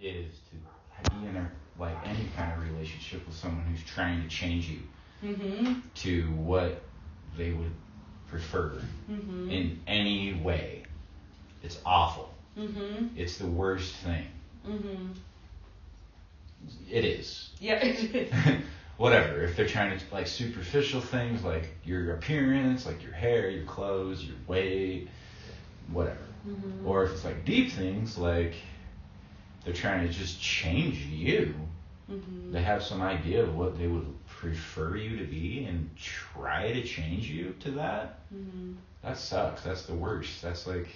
is to be in a, like any kind of relationship with someone who's trying to change you to what they would prefer in any way. It's awful. It's the worst thing. It is. Yeah. Whatever. If they're trying to, like, superficial things like your appearance, like your hair, your clothes, your weight, whatever. Or if it's like deep things like they're trying to just change you. They have some idea of what they would prefer you to be and try to change you to that. That sucks. That's the worst. That's like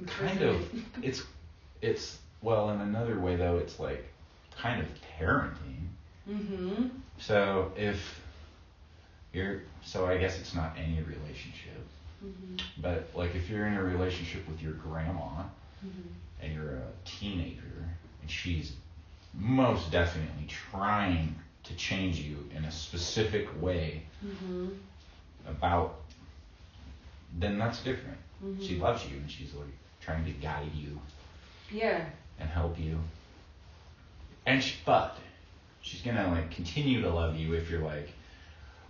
kind of it's well, in another way though, it's like kind of parenting. So if you're, so I guess it's not any relationship, but like if you're in a relationship with your grandma and you're a teenager and she's most definitely trying to change you in a specific way about, then that's different. She loves you and she's like trying to guide you and help you. And but she's gonna like continue to love you if you're like,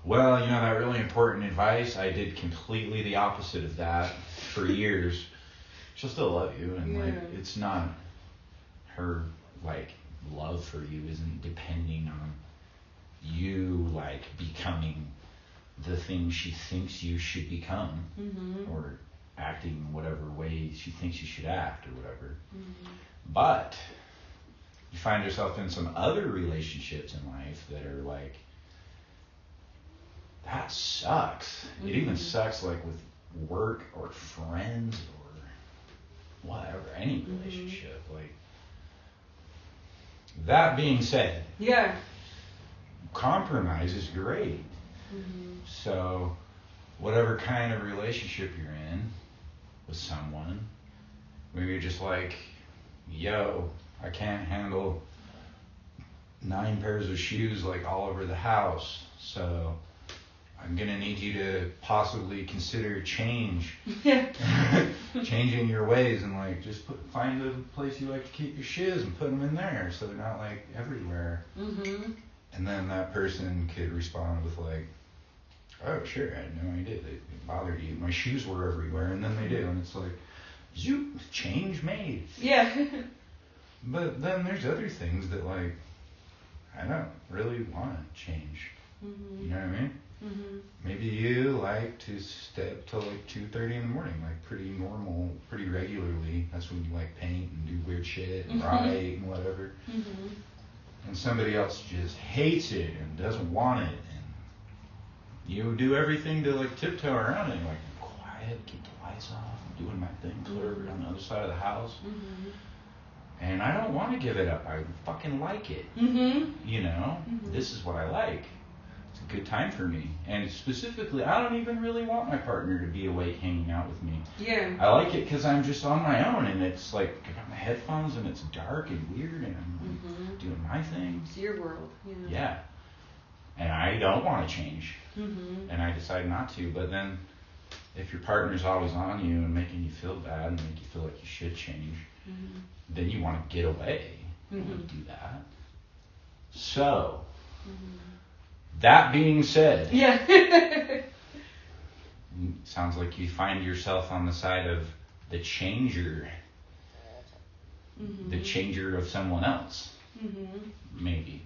well, you know, that really important advice, I did completely the opposite of that for years. She'll still love you, and like it's not, her like love for you isn't depending on you like becoming the thing she thinks you should become or acting whatever way she thinks you should act or whatever. But you find yourself in some other relationships in life that are like, that sucks. It even sucks like with work or friends or whatever, any relationship. Like, that being said, compromise is great. So whatever kind of relationship you're in with someone, maybe you're just like, yo, I can't handle 9 pairs of shoes like all over the house, so I'm gonna need you to possibly consider change. Changing your ways and like just find a place you like to keep your shoes and put them in there so they're not like everywhere. And then that person could respond with like, oh sure, I had no idea it bothered you. My shoes were everywhere, and then they do, and it's like, you change made. But then there's other things that like I don't really want to change. You know what I mean? Maybe you like to stay up till like 2:30 in the morning, like pretty normal, pretty regularly. That's when you like paint and do weird shit and write and whatever. And somebody else just hates it and doesn't want it, and you do everything to like tiptoe around it. You're like, I'm quiet, keep the lights off, I'm doing my thing, clear on the other side of the house. And I don't want to give it up. I fucking like it. You know, this is what I like. It's a good time for me. And specifically, I don't even really want my partner to be awake hanging out with me. I like it because I'm just on my own, and it's like I got my headphones and it's dark and weird, and I'm like, doing my thing. It's your world. Yeah. And I don't want to change. And I decide not to. But then if your partner's always on you and making you feel bad and make you feel like you should change, then you want to get away. You want to do that. So, that being said, sounds like you find yourself on the side of the changer, the changer of someone else, maybe.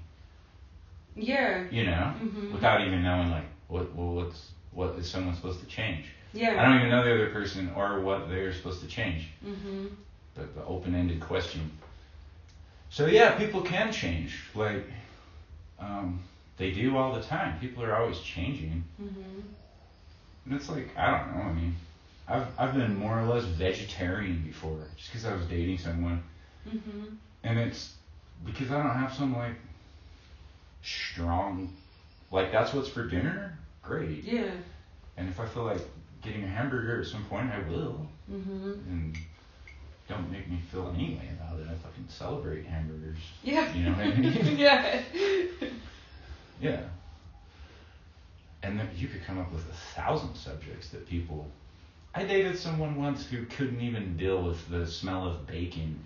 You know, without even knowing like what is someone supposed to change. I don't even know the other person or what they're supposed to change. But the open-ended question. So yeah, people can change. Like, they do all the time. People are always changing. And it's like, I don't know. I mean, I've been more or less vegetarian before, just because I was dating someone. And it's because I don't have some like strong, like that's what's for dinner. Great. And if I feel like getting a hamburger at some point, I will. And don't make me feel any way about it. I fucking celebrate hamburgers. You know what I mean? Yeah. And then you could come up with 1,000 subjects that people... I dated someone once who couldn't even deal with the smell of bacon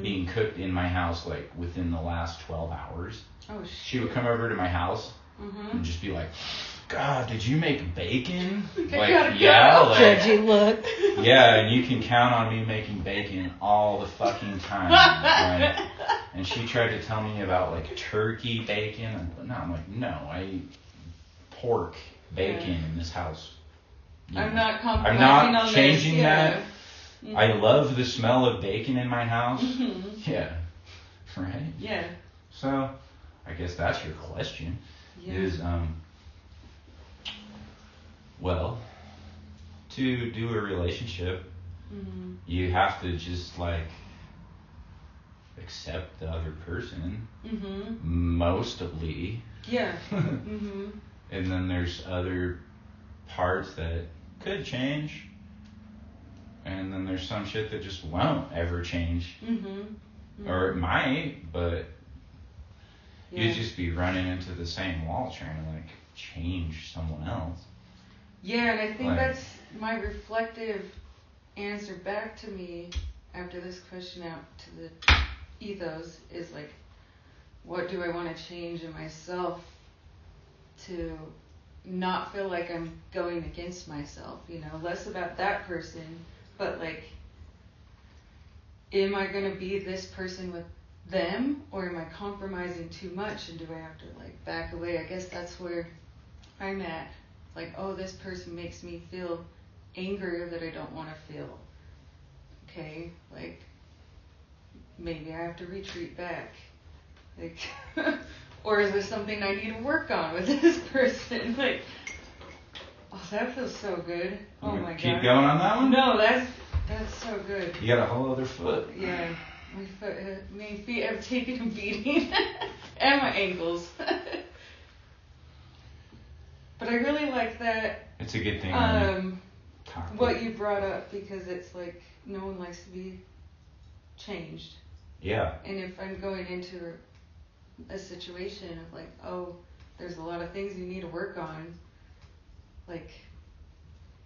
being cooked in my house like within the last 12 hours. Oh, shit. She would come over to my house and just be like, God, did you make bacon? Like, yeah, like, judgy look. Yeah, and you can count on me making bacon all the fucking time. Like, and she tried to tell me about like turkey bacon. And no, I'm like, no, I eat pork bacon in this house. I'm not compromising I'm not on changing this, that. I love the smell of bacon in my house. Yeah. Right? Yeah. So, I guess that's your question. Is, well, to do a relationship, you have to just, like, accept the other person. Mostly. Yeah. And then there's other parts that could change. And then there's some shit that just won't ever change. Or it might, but you'd just be running into the same wall trying to, like, change someone else. Yeah, and I think that's my reflective answer back to me after this question out to the ethos is, like, what do I want to change in myself to not feel like I'm going against myself, you know, less about that person, but like, am I going to be this person with them, or am I compromising too much, and do I have to like back away? I guess that's where I'm at. Like, oh, this person makes me feel anger that I don't want to feel. Okay, like, maybe I have to retreat back. Like, or is there something I need to work on with this person? Like, oh, that feels so good. Oh my god. Keep going on that one? No, that's so good. You got a whole other foot. Yeah, my feet have taken a beating, and my ankles. But I really like that. It's a good thing. What you brought up, because it's like no one likes to be changed. Yeah. And if I'm going into a situation of like, oh, there's a lot of things you need to work on, like,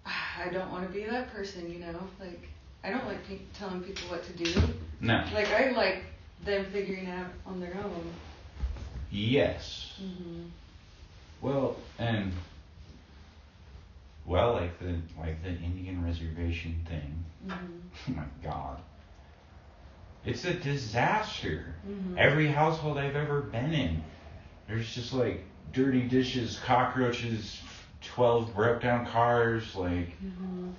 I don't want to be that person, you know? Like, I don't like telling people what to do. No. Like, I like them figuring out on their own. Yes. Well, and like the Indian reservation thing. Oh my God. It's a disaster. Every household I've ever been in, there's just like dirty dishes, cockroaches, 12 broke down cars, like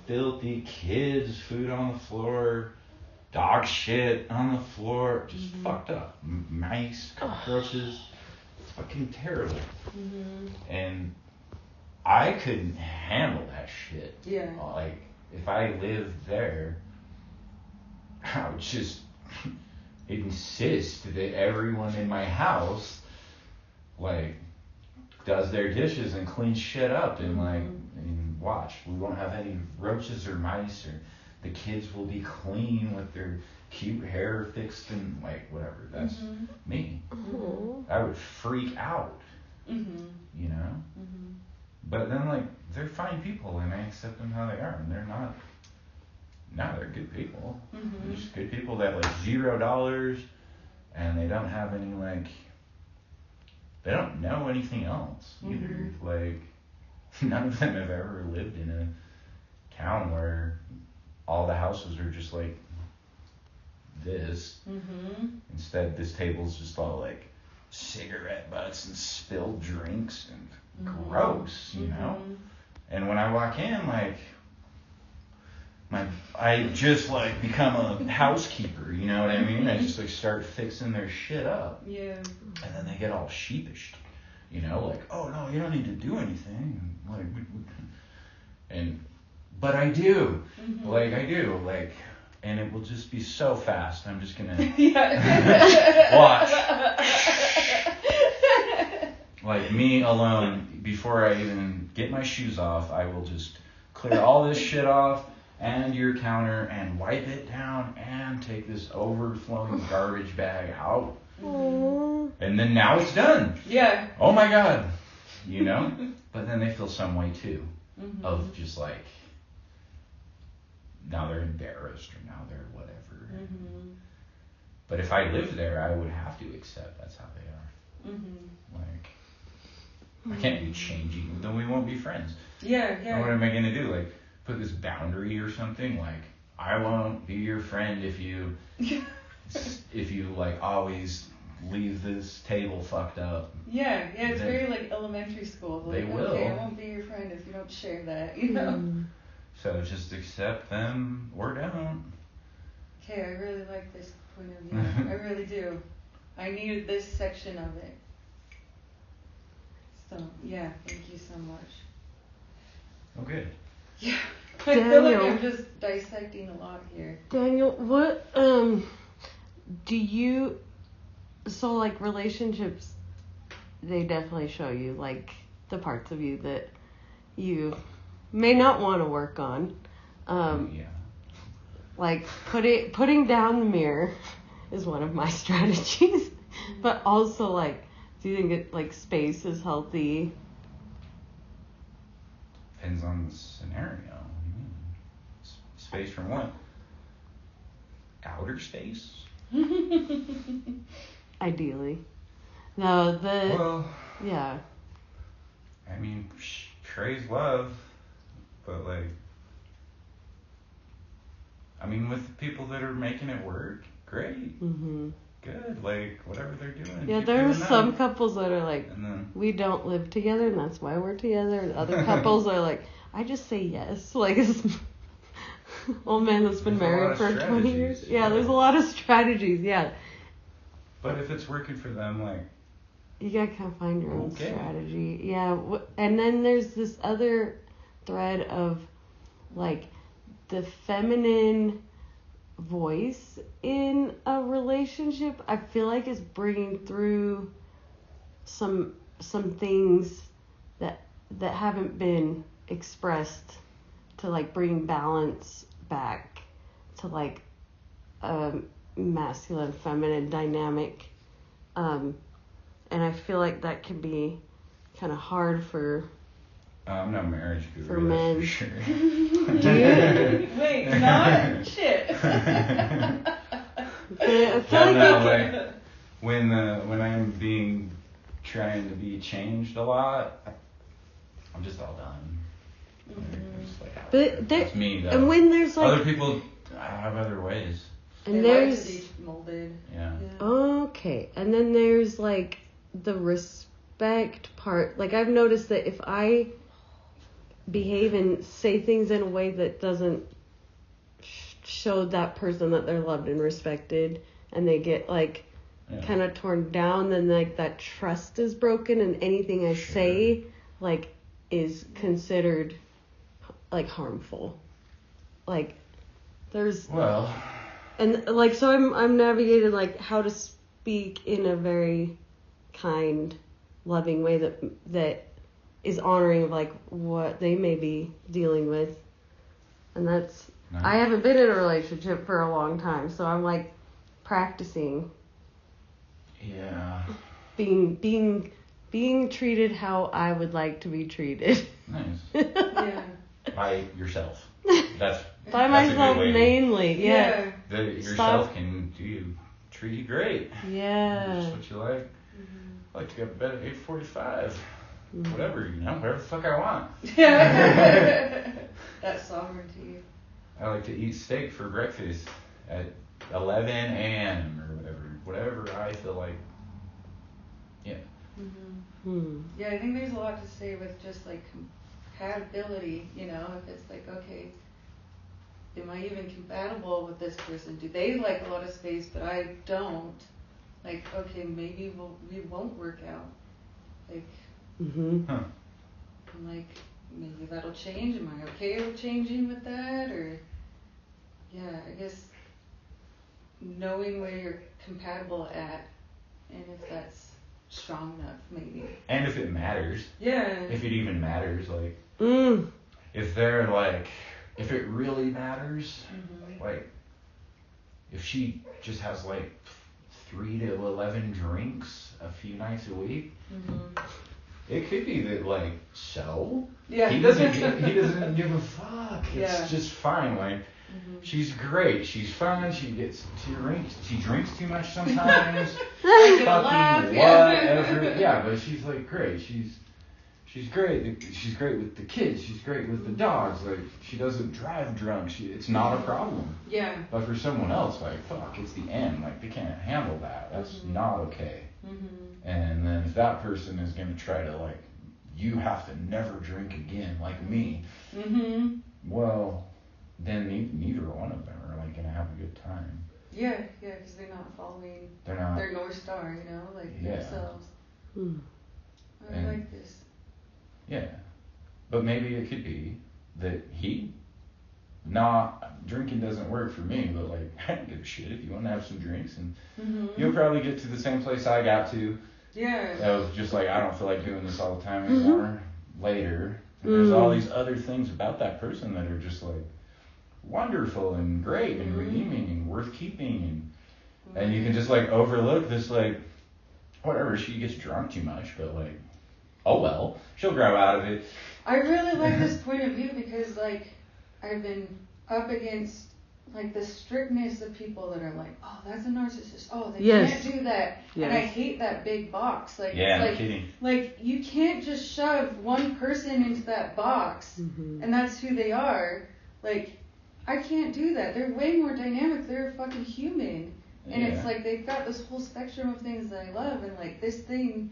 filthy kids, food on the floor, dog shit on the floor, just fucked up. Mice, cockroaches, it's fucking terrible. And I couldn't handle that shit. Yeah. Like, if I lived there, I would just insist that everyone in my house, like, does their dishes and cleans shit up and, like, and watch. We won't have any roaches or mice, or the kids will be clean with their cute hair fixed and, like, whatever. That's me. I would freak out, you know? But then, like, they're fine people, and I accept them how they are, and they're not. No, they're good people. They're just good people that have, like, $0, and they don't have any, like, they don't know anything else either. Like, none of them have ever lived in a town where all the houses are just like this. Instead, this table's just all like cigarette butts and spilled drinks and gross, you know? And when I walk in, like, I just like become a housekeeper, you know what I mean? I just like start fixing their shit up. Yeah. And then they get all sheepish, you know, like, oh no, you don't need to do anything. But I do, like I do, like, and it will just be so fast. I'm just gonna watch, like me alone. Before I even get my shoes off, I will just clear all this shit off and your counter and wipe it down and take this overflowing garbage bag out. And then now it's done. Yeah. Oh my God. You know? But then they feel some way too. Of just like, now they're embarrassed or now they're whatever. But if I lived there, I would have to accept that's how they are. Like, I can't be changing, then we won't be friends. Yeah. And what am I gonna do? Like, put this boundary or something? Like, I won't be your friend if you like always leave this table fucked up. Yeah, it's very like elementary school. Like, they will. Okay, I won't be your friend if you don't share that, you know? So just accept them or don't. Okay, I really like this point of view. I really do. I needed this section of it. So, yeah, thank you so much. Oh, good. Yeah, I feel like I'm just dissecting a lot here. Daniel, what, do you, so like relationships, they definitely show you like the parts of you that you may not want to work on. Like putting down the mirror is one of my strategies, but also like, do you think it like space is healthy? Depends on the scenario. Space from what? Outer space? Ideally. No, Well, yeah. I mean, praise love, but like, I mean, with people that are making it work, great. Good, like, whatever they're doing. Yeah, there's some couples that are like, then, we don't live together and that's why we're together. And other couples are like, I just say yes. Like, it's old man that's been married for 20 years. Yeah, there's a lot of strategies, yeah. But if it's working for them, like, you gotta kind of find your own strategy. Yeah, and then there's this other thread of, like, the feminine voice in a relationship. I feel like is bringing through some things that haven't been expressed to, like, bring balance back to, like, a masculine feminine dynamic. And I feel like that can be kind of hard for I'm not marriage guru, for men. for sure. Wait, not shit. But I feel like when I'm trying to be changed a lot, I'm just all done. Just like, but that's me though. And when there's like other people have other ways. And they there's like to be molded. Yeah. Okay, and then there's like the respect part. Like, I've noticed that if I behave and say things in a way that doesn't show that person that they're loved and respected, and they get like kind of torn down, then like that trust is broken, and anything I say like is considered like harmful. Like, there's and like, so I'm navigating like how to speak in a very kind, loving way that is honoring of like what they may be dealing with. And that's nice. I haven't been in a relationship for a long time, so I'm like practicing. Yeah. Being treated how I would like to be treated. Nice. Yeah. By yourself. That's by myself mainly. Yeah. Yourself can treat you great. Yeah. That's what you like. I like to go to bed at 8:45. Whatever, whatever the fuck I want. Yeah. That's sovereignty. I like to eat steak for breakfast at 11 a.m. or whatever I feel like. Yeah. Yeah, I think there's a lot to say with just like compatibility, if it's like, okay, am I even compatible with this person? Do they like a lot of space but I don't? Like, okay, maybe we won't work out. Like, I'm like, maybe that'll change. Am I okay with changing with that? Or, yeah, I guess knowing where you're compatible at, and if that's strong enough, maybe. And if it matters. Yeah. If it even matters, like, if they're like, if it really matters, like, if she just has like 3 to 11 drinks a few nights a week, it could be that, like, so? Yeah. He doesn't give a fuck. It's just fine. Like, She's great. She's fun. She drinks too much sometimes. Fucking whatever. Yeah, but she's like great. She's great. She's great with the kids. She's great with the dogs. Like she doesn't drive drunk. It's not a problem. Yeah. But for someone else, like fuck, it's the end. Like they can't handle that. That's not okay. And then if that person is gonna try to like, you have to never drink again, like me. Well, then neither one of them are like gonna have a good time. Yeah, because they're not following their North Star, you know, like themselves. I like this. Yeah, but maybe it could be that drinking doesn't work for me, but like I don't give a shit if you want to have some drinks, and you'll probably get to the same place I got to. Yeah. I was just like, I don't feel like doing this all the time anymore. Later, and there's all these other things about that person that are just like wonderful and great and redeeming and worth keeping, and you can just like overlook this like whatever, she gets drunk too much, but like oh well, she'll grow out of it. I really like this point of view because like I've been up against like the strictness of people that are like, oh, that's a narcissist, oh, they can't do that, and I hate that big box. Like, no kidding. Like you can't just shove one person into that box and that's who they are. Like I can't do that. They're way more dynamic. They're a fucking human. And it's like they've got this whole spectrum of things that I love. And like this thing,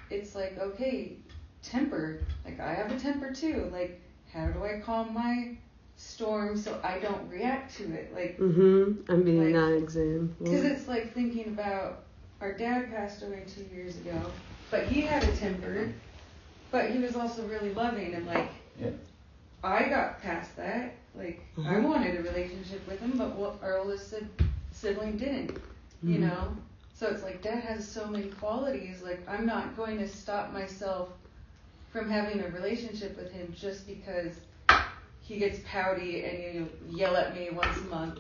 it's like, okay, temper. Like I have a temper too. Like how do I calm my storm so I don't react to it? Like I'm being like, that example. Because it's like thinking about our dad passed away 2 years ago, but he had a temper, but he was also really loving and like I got past that. Like I wanted a relationship with him, but our oldest sibling didn't. You know, so it's like Dad has so many qualities. Like I'm not going to stop myself from having a relationship with him just because he gets pouty and you yell at me once a month.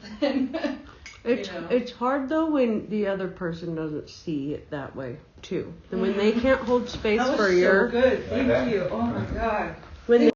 It's hard though when the other person doesn't see it that way too. And when they can't hold space for your good. Thank you. Oh my God. When